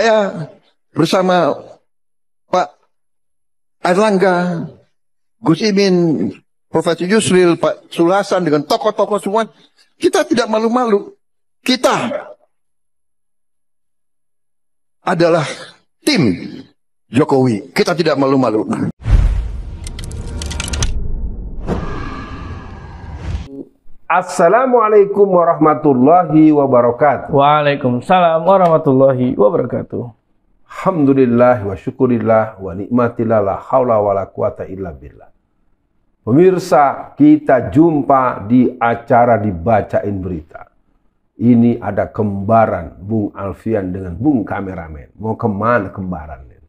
Saya bersama Pak Airlangga, Gus Imin, Profesor Yusril, Pak Sulasan dengan tokoh-tokoh semua, kita tidak malu-malu. Kita adalah tim Jokowi. Kita tidak malu-malu. Assalamualaikum warahmatullahi wabarakatuh. Waalaikumsalam warahmatullahi wabarakatuh. Alhamdulillah wa syukurillah wa nikmatillah la haula wa la quwata illa billah. Pemirsa, kita jumpa di acara Dibacain Berita. Ini ada kembaran Bung Alfian dengan Bung Kameramen. Mau kemana kembaran ini?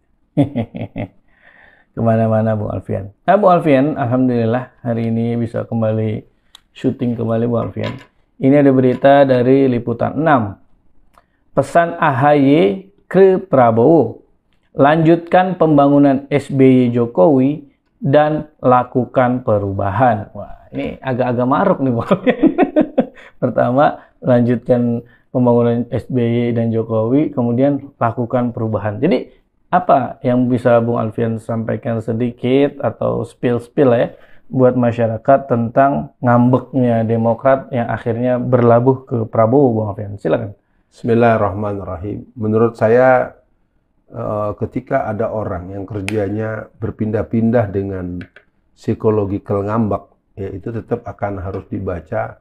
Kemana-mana Bung Alfian. Nah Bung Alfian, alhamdulillah hari ini bisa kembali syuting kembali Bung Alfian. Ini ada berita dari Liputan 6. Pesan AHY ke Prabowo. Lanjutkan pembangunan SBY Jokowi dan lakukan perubahan. Wah, ini agak-agak maruk nih Bung Alfian. Pertama, lanjutkan pembangunan SBY dan Jokowi, kemudian lakukan perubahan. Jadi, apa yang bisa Bung Alfian sampaikan sedikit atau spill-spill ya buat masyarakat tentang ngambeknya Demokrat yang akhirnya berlabuh ke Prabowo, Bung Alfian? Silakan. Bismillahirrahmanirrahim. Menurut saya ketika ada orang yang kerjanya berpindah-pindah dengan psikologikal ngambek, ya itu tetap akan harus dibaca,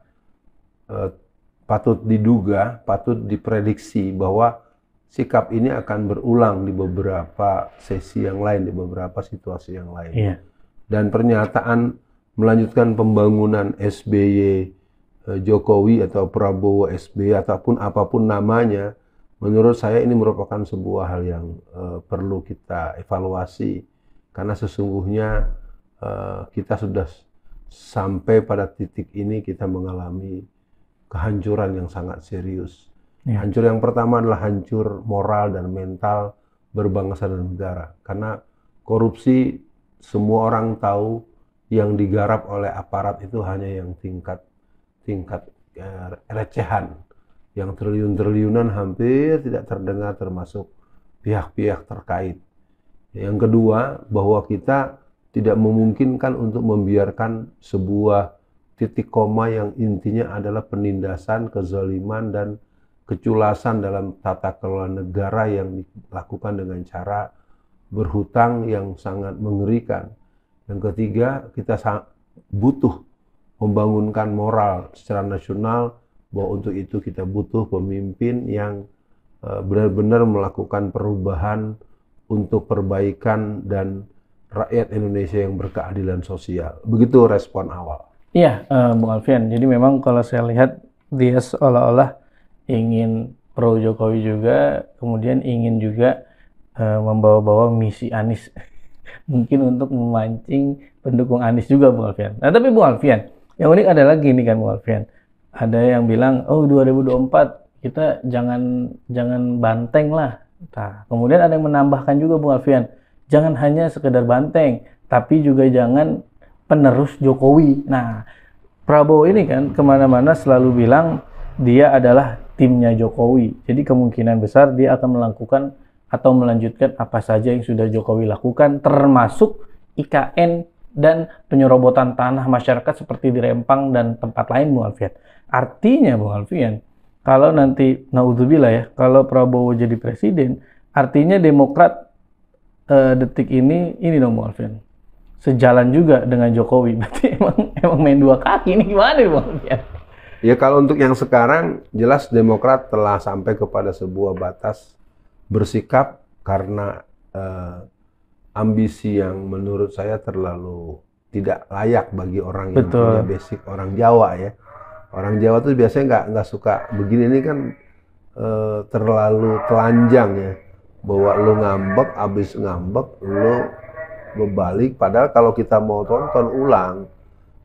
patut diduga, patut diprediksi bahwa sikap ini akan berulang di beberapa sesi yang lain, di beberapa situasi yang lain. Iya. Dan pernyataan melanjutkan pembangunan SBY Jokowi atau Prabowo SBY ataupun apapun namanya, menurut saya ini merupakan sebuah hal yang perlu kita evaluasi, karena sesungguhnya kita sudah sampai pada titik ini, kita mengalami kehancuran yang sangat serius. Ya. Hancur yang pertama adalah hancur moral dan mental berbangsa dan negara, karena korupsi semua orang tahu yang digarap oleh aparat itu hanya yang tingkat recehan, yang triliun-triliunan hampir tidak terdengar termasuk pihak-pihak terkait. Yang kedua, bahwa kita tidak memungkinkan untuk membiarkan sebuah titik koma yang intinya adalah penindasan, kezaliman, dan keculasan dalam tata kelola negara yang dilakukan dengan cara berhutang yang sangat mengerikan. Yang ketiga, kita butuh membangunkan moral secara nasional, bahwa untuk itu kita butuh pemimpin yang benar-benar melakukan perubahan untuk perbaikan dan rakyat Indonesia yang berkeadilan sosial. Begitu respon awal. Iya, Bung Alfian. Jadi memang kalau saya lihat dia seolah-olah ingin pro Jokowi juga, kemudian ingin juga membawa-bawa misi Anies. Mungkin untuk memancing pendukung Anies juga, Bung Alfian. Nah, tapi Bung Alfian, yang unik ada lagi nih kan Bung Alfian. Ada yang bilang, oh 2024 kita jangan banteng lah. Nah, kemudian ada yang menambahkan juga Bung Alfian, jangan hanya sekedar banteng, tapi juga jangan penerus Jokowi. Nah, Prabowo ini kan kemana-mana selalu bilang dia adalah timnya Jokowi. Jadi kemungkinan besar dia akan melakukan atau melanjutkan apa saja yang sudah Jokowi lakukan, termasuk IKN dan penyerobotan tanah masyarakat seperti di Rempang dan tempat lain, Bung Alfian. Artinya, Bung Alfian, kalau nanti, naudzubillah ya, kalau Prabowo jadi presiden, artinya Demokrat detik ini dong, Bung Alfian, sejalan juga dengan Jokowi. Berarti emang main dua kaki ini gimana, Bung Alfian? Ya, kalau untuk yang sekarang, jelas Demokrat telah sampai kepada sebuah batas bersikap karena ambisi yang menurut saya terlalu tidak layak bagi orang yang punya basic orang Jawa ya. Orang Jawa tuh biasanya nggak suka begini, ini kan terlalu telanjang ya, bahwa lo ngambek, abis ngambek lo berbalik. Padahal kalau kita mau tonton ulang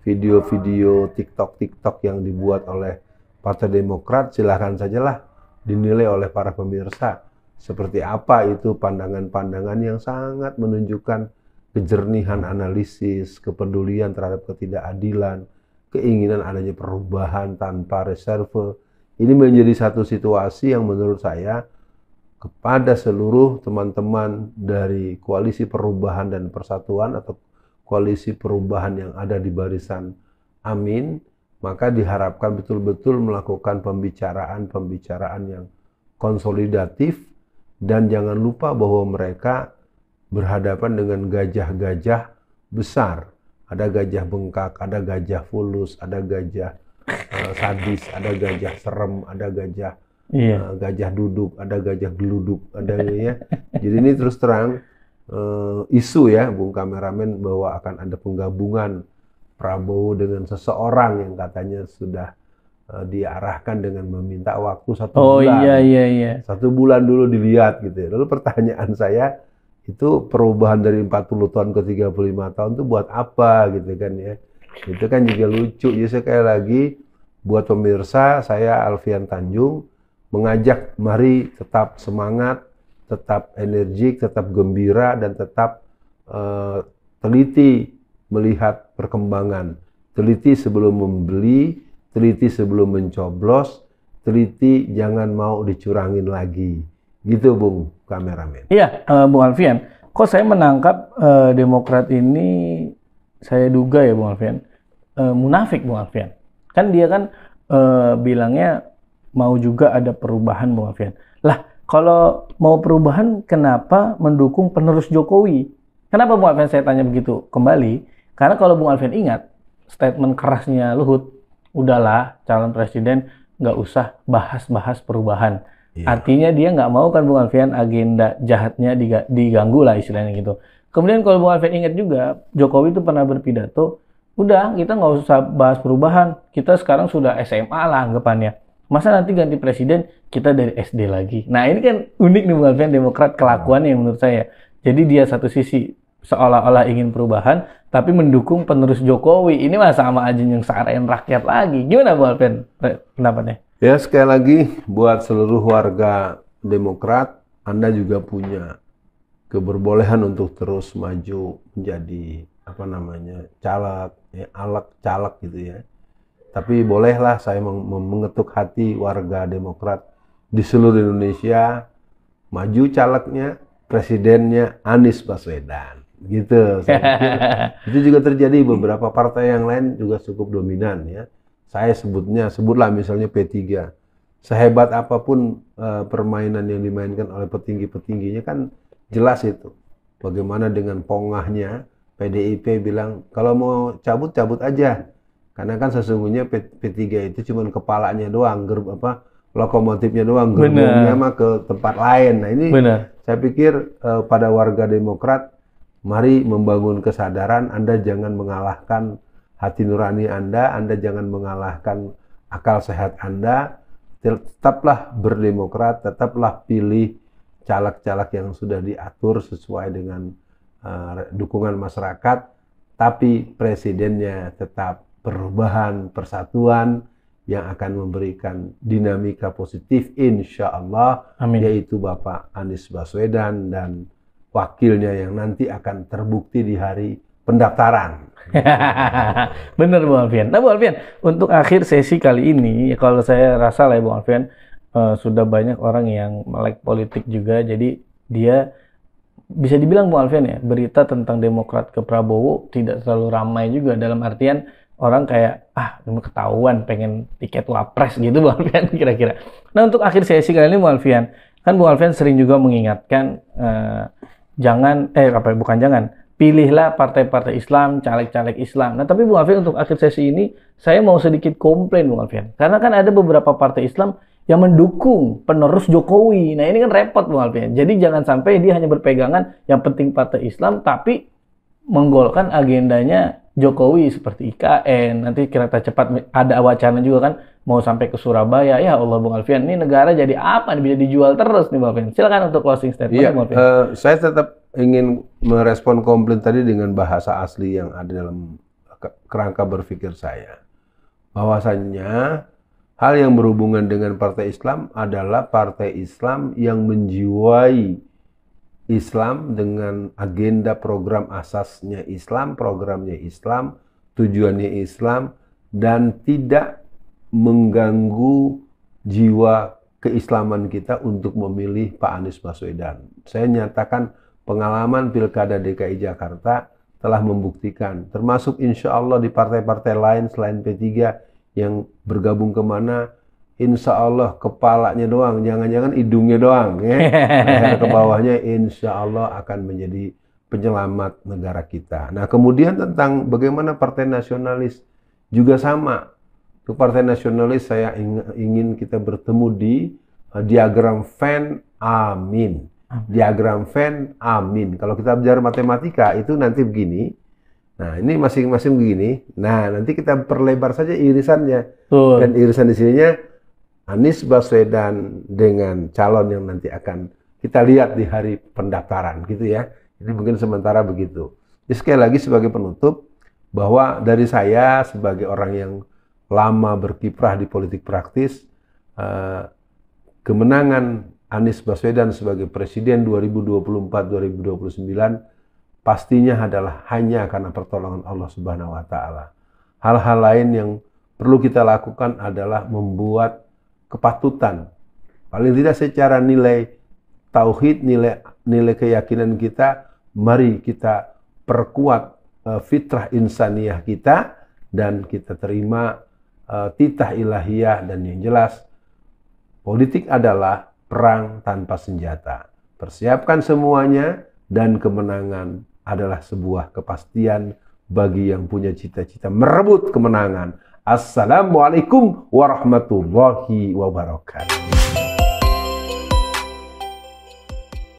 video-video TikTok yang dibuat oleh Partai Demokrat, silahkan sajalah dinilai oleh para pemirsa seperti apa itu pandangan-pandangan yang sangat menunjukkan kejernihan analisis, kepedulian terhadap ketidakadilan, keinginan adanya perubahan tanpa reserve. Ini menjadi satu situasi yang menurut saya kepada seluruh teman-teman dari Koalisi Perubahan dan Persatuan atau Koalisi Perubahan yang ada di barisan Amin, maka diharapkan betul-betul melakukan pembicaraan yang konsolidatif, dan jangan lupa bahwa mereka berhadapan dengan gajah-gajah besar. Ada gajah bengkak, ada gajah fulus, ada gajah sadis, ada gajah serem, ada gajah gajah duduk, ada gajah geluduk, ada ya. Jadi ini terus terang isu ya, Bung Kameramen, bahwa akan ada penggabungan Prabowo dengan seseorang yang katanya sudah diarahkan dengan meminta waktu 1 bulan. Iya. 1 bulan dulu dilihat gitu. Lalu pertanyaan saya, itu perubahan dari 40 tahun ke 35 tahun itu buat apa gitu kan ya. Itu kan juga lucu. Jadi sekali lagi buat pemirsa, saya Alfian Tanjung mengajak mari tetap semangat, tetap energik, tetap gembira, dan tetap teliti melihat perkembangan. Teliti sebelum membeli, teliti sebelum mencoblos, teliti jangan mau dicurangin lagi. Gitu Bung Kameramen. Iya, Bung Alfian. Kok saya menangkap Demokrat ini, saya duga ya Bung Alfian, munafik Bung Alfian. Kan dia kan bilangnya mau juga ada perubahan Bung Alfian. Lah, kalau mau perubahan kenapa mendukung penerus Jokowi? Kenapa Bung Alfian saya tanya begitu? Kembali, karena kalau Bung Alfian ingat, statement kerasnya Luhut, udahlah calon presiden nggak usah bahas-bahas perubahan. Artinya dia nggak mau kan Bung Alfian agenda jahatnya diganggu lah istilahnya gitu. Kemudian kalau Bung Alfian ingat juga, Jokowi itu pernah berpidato, udah kita nggak usah bahas perubahan, kita sekarang sudah SMA lah anggapannya. Masa nanti ganti presiden kita dari SD lagi. Nah ini kan unik nih Bung Alfian, Demokrat kelakuannya menurut saya. Jadi dia satu sisi seolah-olah ingin perubahan, tapi mendukung penerus Jokowi. Ini mah sama aja nyengsarain rakyat lagi. Gimana Bung Alfian pendapatnya? Ya sekali lagi buat seluruh warga Demokrat, Anda juga punya keberbolehan untuk terus maju menjadi caleg, ya, caleg gitu ya. Tapi bolehlah saya mengetuk hati warga Demokrat di seluruh Indonesia, maju calegnya, presidennya Anies Baswedan. Gitu. Saya pikir itu juga terjadi beberapa partai yang lain juga cukup dominan ya. Saya sebutlah misalnya P3. Sehebat apapun permainan yang dimainkan oleh petinggi-petingginya kan jelas itu. Bagaimana dengan pongahnya PDIP bilang kalau mau cabut aja. Karena kan sesungguhnya P3 itu cuma kepalanya doang, lokomotifnya doang, gerbongnya mah ke tempat lain. Nah ini saya pikir pada warga Demokrat, mari membangun kesadaran. Anda jangan mengalahkan hati nurani Anda jangan mengalahkan akal sehat Anda. Tetaplah berdemokrat, tetaplah pilih caleg-caleg yang sudah diatur sesuai dengan dukungan masyarakat, tapi presidennya tetap perubahan, persatuan yang akan memberikan dinamika positif insya Allah. Amin. Yaitu Bapak Anies Baswedan dan wakilnya yang nanti akan terbukti di hari pendaftaran. Bener Bung Alfian. Nah Bung Alfian, untuk akhir sesi kali ini, kalau saya rasa lah ya Bung Alfian, sudah banyak orang yang melek politik juga, jadi dia bisa dibilang Bung Alfian ya, berita tentang Demokrat ke Prabowo tidak terlalu ramai juga, dalam artian orang kayak, ini ketahuan pengen tiket wapres gitu Bung Alfian kira-kira. Nah untuk akhir sesi kali ini Bung Alfian, kan Bung Alfian sering juga mengingatkan, pilihlah partai-partai Islam, caleg-caleg Islam. Nah tapi Bung Alfian untuk akhir sesi ini, saya mau sedikit komplain Bung Alfian. Karena kan ada beberapa partai Islam yang mendukung penerus Jokowi. Nah ini kan repot Bung Alfian. Jadi jangan sampai dia hanya berpegangan yang penting partai Islam, tapi menggolkan agendanya Jokowi seperti IKN, nanti kereta cepat ada wacana juga kan mau sampai ke Surabaya. Ya Allah Bung Alfian, ini negara jadi apa nih, bisa dijual terus nih Bung Alfian. Silakan untuk closing statement. Iya, saya tetap ingin merespon komplain tadi dengan bahasa asli yang ada dalam kerangka berpikir saya. Bahwasannya hal yang berhubungan dengan partai Islam adalah partai Islam yang menjiwai Islam dengan agenda program asasnya Islam, programnya Islam, tujuannya Islam, dan tidak mengganggu jiwa keislaman kita untuk memilih Pak Anies Baswedan. Saya nyatakan pengalaman Pilkada DKI Jakarta telah membuktikan, termasuk insya Allah di partai-partai lain selain P3 yang bergabung kemana, insya Allah kepalanya doang, jangan-jangan hidungnya doang, ya. Leher ke bawahnya insya Allah akan menjadi penyelamat negara kita. Nah, kemudian tentang bagaimana partai nasionalis juga sama. Untuk partai nasionalis saya ingin kita bertemu di diagram Venn, amin. Diagram Venn, amin. Kalau kita bicara matematika itu nanti begini. Nah, ini masing-masing begini. Nah, nanti kita perlebar saja irisannya. Dan irisan di sininya Anies Baswedan dengan calon yang nanti akan kita lihat di hari pendaftaran gitu ya. Jadi mungkin sementara begitu. Jadi sekali lagi sebagai penutup, bahwa dari saya sebagai orang yang lama berkiprah di politik praktis, kemenangan Anies Baswedan sebagai presiden 2024-2029 pastinya adalah hanya karena pertolongan Allah Subhanahu wa Ta'ala. Hal-hal lain yang perlu kita lakukan adalah membuat kepatutan, paling tidak secara nilai tauhid, nilai keyakinan kita, mari kita perkuat fitrah insaniyah kita dan kita terima titah ilahiyah. Dan yang jelas, politik adalah perang tanpa senjata. Persiapkan semuanya dan kemenangan adalah sebuah kepastian bagi yang punya cita-cita merebut kemenangan. Assalamualaikum warahmatullahi wabarakatuh.